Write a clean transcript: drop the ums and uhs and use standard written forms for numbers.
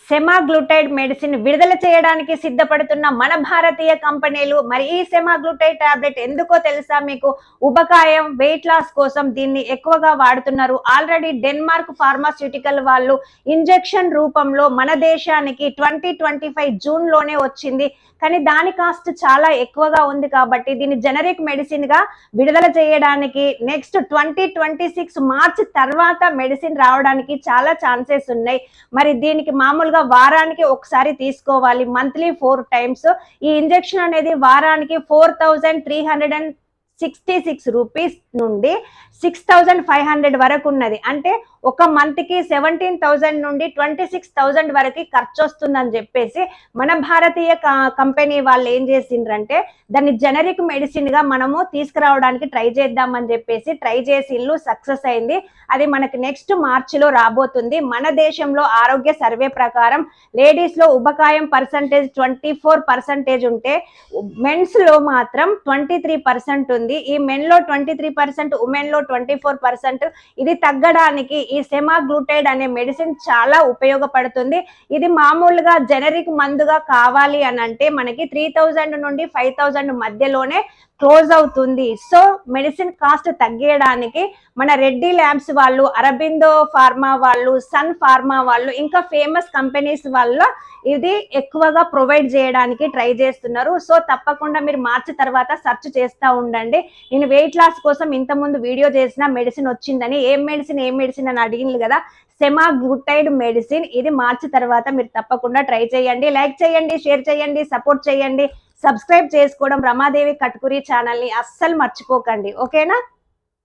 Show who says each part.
Speaker 1: Semaglutide medicine విడుదల చేయడానికి సిద్ధపడుతున్న మన భారతీయ కంపెనీలు. మరి ఈ సెమాగ్లూటైడ్ టాబ్లెట్ ఎందుకో తెలుసా మీకు? ఉబకాయం, వెయిట్ లాస్ కోసం దీన్ని ఎక్కువగా వాడుతున్నారు. ఆల్రెడీ డెన్మార్క్ ఫార్మాస్యూటికల్ వాళ్ళు ఇంజెక్షన్ రూపంలో మన దేశానికి 2025 జూన్ లోనే వచ్చింది. కానీ దాని కాస్ట్ చాలా ఎక్కువగా ఉంది కాబట్టి దీన్ని జెనరిక్ మెడిసిన్ గా విడుదల చేయడానికి నెక్స్ట్ 2026 మార్చ్ తర్వాత మెడిసిన్ రావడానికి చాలా ఛాన్సెస్ ఉన్నాయి. మరి దీనికి మామూలుగా వారానికి ఒకసారి తీసుకోవాలి, మంత్లీ 4 టైమ్స్. ఈ ఇంజెక్షన్ అనేది వారానికి 4366 రూపీస్ నుండి 6500 వరకు ఉన్నది. అంటే ఒక మంత్ కి 17,000 నుండి 26,000 వరకు ఖర్చు వస్తుందని చెప్పేసి మన భారతీయ కంపెనీ వాళ్ళు ఏం చేసిండ్రంటే దాన్ని జెనరిక్ మెడిసిన్ గా మనము తీసుకురావడానికి ట్రై చేద్దామని చెప్పేసి ట్రై చేసి ఇల్లు సక్సెస్ అయింది. అది మనకి నెక్స్ట్ మార్చిలో రాబోతుంది. మన దేశంలో ఆరోగ్య సర్వే ప్రకారం లేడీస్ లో ఉబకాయం పర్సంటేజ్ 24% ఉంటే మెన్స్ లో మాత్రం 23% ఉంది. ఈ మెన్ లో 23%, ఉమెన్ లో 24%. ఇది తగ్గడానికి ఈ సెమాగ్లూటైడ్ అనే మెడిసిన్ చాలా ఉపయోగపడుతుంది. ఇది మామూలుగా జెనరిక్ మందుగా కావాలి అని అంటే మనకి 3000 నుండి 5000 మధ్యలోనే క్లోజ్ అవుతుంది. సో మెడిసిన్ కాస్ట్ తగ్గడానికి మన రెడ్డి ల్యాబ్స్ వాళ్ళు, అరబిందో ఫార్మా వాళ్ళు, సన్ ఫార్మా వాళ్ళు, ఇంకా ఫేమస్ కంపెనీస్ వల్ల ఇది ఎక్కువగా ప్రొవైడ్ చేయడానికి ట్రై చేస్తున్నారు. సో తప్పకుండా మీరు మార్చి తర్వాత సెర్చ్ చేస్తూ ఉండండి. నేను వెయిట్ లాస్ కోసం ఇంతకుముందు వీడియో చేసిన మెడిసిన్ వచ్చిందని, ఏం మెడిసిన్ అని అడిగింది కదా, సెమాగ్లూటైడ్ మెడిసిన్. ఇది మార్చి తర్వాత మీరు తప్పకుండా ట్రై చేయండి. లైక్ చేయండి, షేర్ చేయండి, సపోర్ట్ చేయండి. సబ్స్క్రైబ్ చేసుకోవడం రమాదేవి కట్కూరి ఛానల్ని అస్సలు మర్చిపోకండి. ఓకేనా?